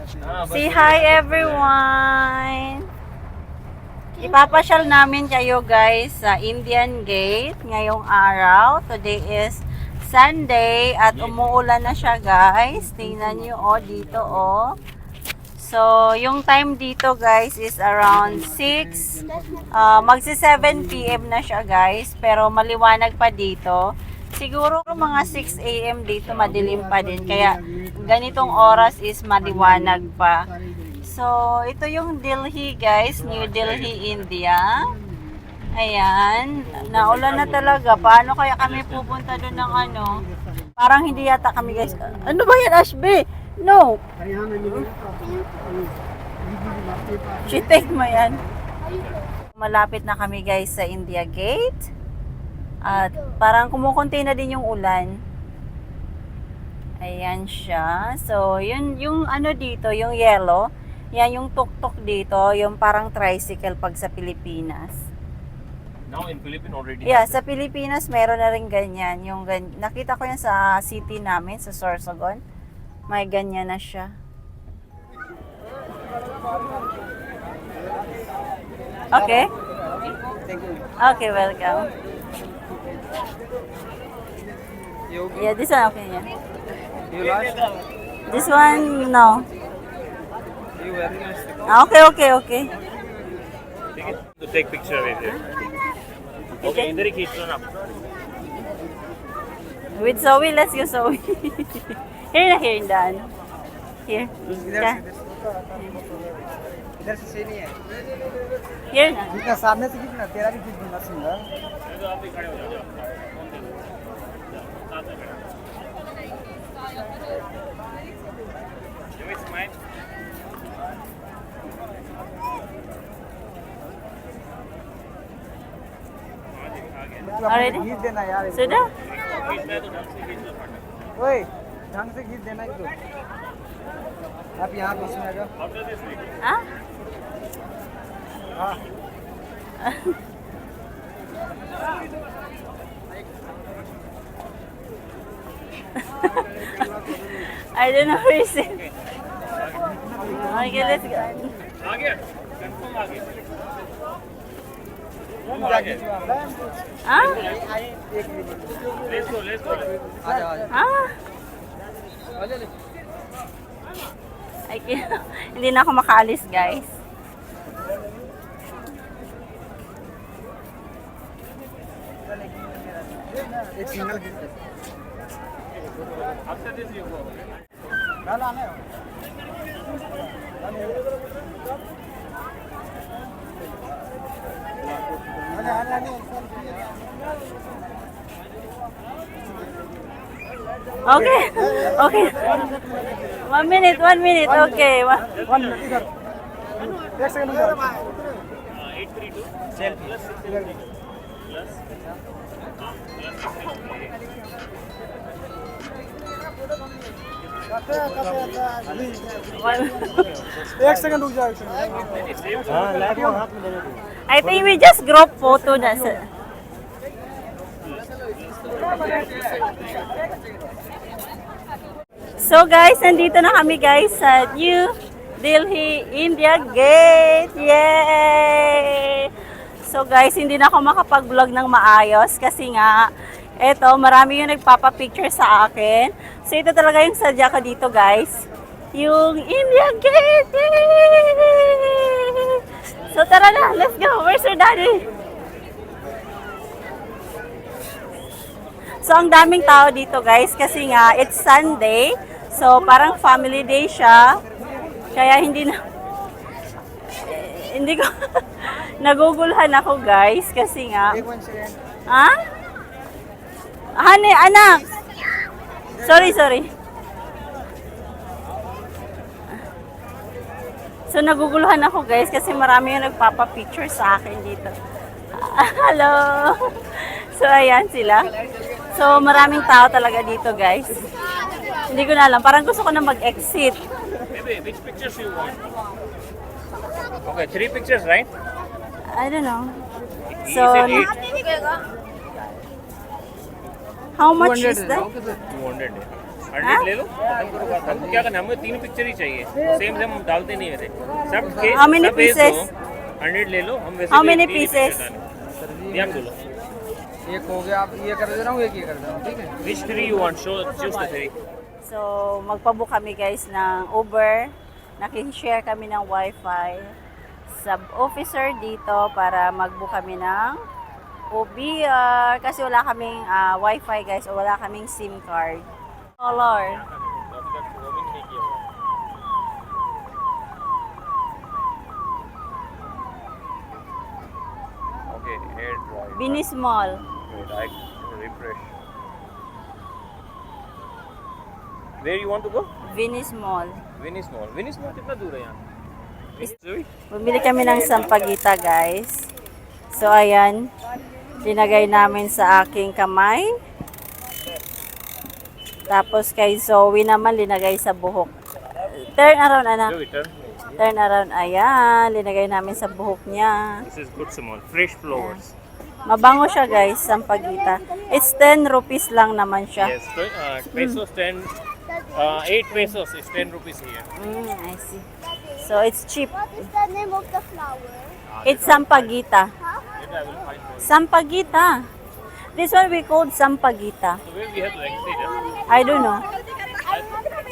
Say hi everyone! Ipapasyal namin kayo guys sa Indian Gate ngayong araw. Today is Sunday at umuulan na siya guys. Tingnan nyo dito So, yung time dito guys is around 6. Magsi 7 PM na siya guys. Pero maliwanag pa dito. Siguro mga 6 AM dito madilim pa din. Kaya ganitong oras is maliwanag pa. So, ito yung Delhi guys. New Delhi, India. Ayan. Naulan na talaga. Paano kaya kami pupunta doon ng ano? Parang hindi yata kami guys. Ano ba yan, Ashby? No. Take mo yan. Malapit na kami guys sa India Gate. At parang kumukunti na din yung ulan. Ayan siya. So, yun yung ano dito, yung yellow. Yan yung tuk-tuk dito, yung parang tricycle pag sa Pilipinas. Now in Philippines already. Yeah, sa Pilipinas meron na rin ganyan. Nakita ko yan sa city namin, sa Sorsogon. May ganyan na siya. Okay? Okay, welcome. Yeah, this one okay, yeah. You lost? This one, no. You very nice. Okay. Take it to take picture with you. Okay, इधर ही खींच लो ना. With Zoe, let's go Zoe. Here, Dan. Here. Yeah. इधर से नहीं है. Here na. जितना सामने से खींचना, तेरा भी खींच दूंगा सिंगल. तो आप भी खड़े हो जाओ. Give it smile. Already? खींच देना यार. Sudah? खींचना है तो ढंग से खींच लो फटाफट. ओए, ढंग से खींच देना इसको. आप यहाँ बीच में आ जाओ. After this week. Ah? हाँ. I don't know where is it. Okay, let's go. आ गया. कंफर्म आ गया. Ah? Let's go. आ जाओ. Ah? Ay, hindi na ako makaalis, guys. एक सिंगल खींच दे. After this you go. डाला है. Okay. Okay. 1 minute. Okay. One minute इधर. एक सेकंड इधर. 832 सेल्फी. plus 632 plus एक सेकंड रुक जाओ. हाँ लाइट को हाथ में लेने दो. I think we just group photo na sa... So guys, nandito na kami guys sa New Delhi India Gate. Yay! So guys, hindi na ako makapag-vlog ng maayos kasi nga eto, marami yung nagpapa-picture sa akin. So ito talaga yung sadya ko dito guys. Yung India Gate! Yay! So tara na, let's go. Where's your daddy? So ang daming tao dito guys kasi nga it's Sunday. So parang family day siya. Kaya hindi ko nagugulhan ako guys kasi nga. एक one second. Ha? Honey, anak. Sorry. So naguguluhan ako guys kasi marami yung nagpapa-picture sa akin dito. Hello. So ayan sila. So maraming tao talaga dito guys. Hindi ko na alam. Parang gusto ko na mag-exit. Maybe which pictures you want? Okay, 3 pictures, right? I don't know. He So, said 8. how much is that? 200. 100 ले लो, खत्म करो बात। हमको क्या करना है, हमें 3 पिक्चर ही चाहिए, सेम सेम हम डालते नहीं है सब के How many सब भेज दो, pieces? 100 ले लो, हम वैसे How भी many 3 ही pieces? picture डालें। ये आप बोलो, एक हो गया, आप ये कर दे रहा हूँ, एक ये कर दे रहा हूँ, ठीक है? which 3 you want, show choose the 3. So, magpabook kami guys ng Uber. Nakishare kami ng wifi sa officer dito para magbook kami ng OBR kasi wala kaming wifi guys o wala kaming SIM card. Color. Okay, head right. Bini small. Wait, I refresh. Where you want to go? Bini small. Venice Mall. Venice Mall कितना दूर है यहाँ? Sorry? Bumili kami ng sampagita guys. So ayan, linagay namin sa aking kamay. Tapos kay Zoe naman linagay sa buhok. Turn around anak. Joey, turn. Turn around. Ayan, linagay namin sa buhok niya. This is good Simon. Fresh flowers. Mabango siya guys, sampagita. It's 10 rupees lang naman siya. Yes, pesos 10. 8 pesos is 10 rupees here. I see. So it's cheap. What is the name of the flower? It's sampagita. Then I will find out. Sampagita. This one we called sampagita. So where we have to exit? I don't know.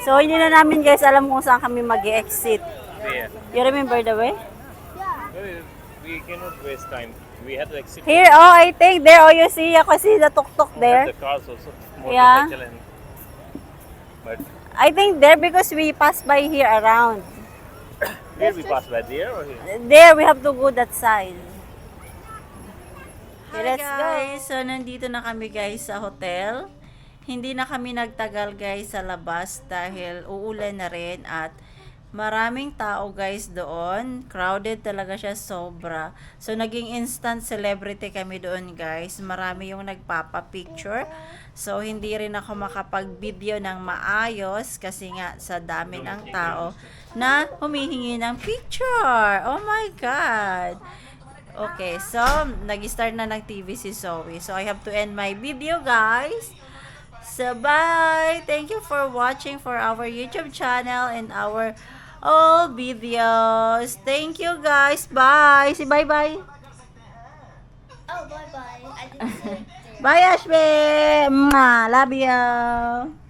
So hindi na namin guys alam kung saan kami mag-exit. There. You remember the way? We cannot waste time. We have to exit. Here, oh, I think there. Oh, you see, ako see the tuk-tuk there. The cars also. Yeah. Motorcycle and. But I think there because we pass by here around. where we pass by there or here? There, we have to go that side. Okay, let's go. So, nandito na kami guys sa hotel. Hindi na kami nagtagal guys sa labas dahil uulan na rin at maraming tao guys doon. Crowded talaga siya sobra. So, naging instant celebrity kami doon guys. Marami yung nagpapa-picture. So, hindi rin ako makapag-video ng maayos kasi nga sa dami ng tao na humihingi ng picture. Oh my God! Okay, so, nag-start na ng TV si Zoe. So, I have to end my video guys. So, bye! Thank you for watching for our YouTube channel and our all videos. Thank you guys. Bye. Say bye-bye. Oh, bye bye. I didn't see it. Bye, Ashby. Mwah. Love you.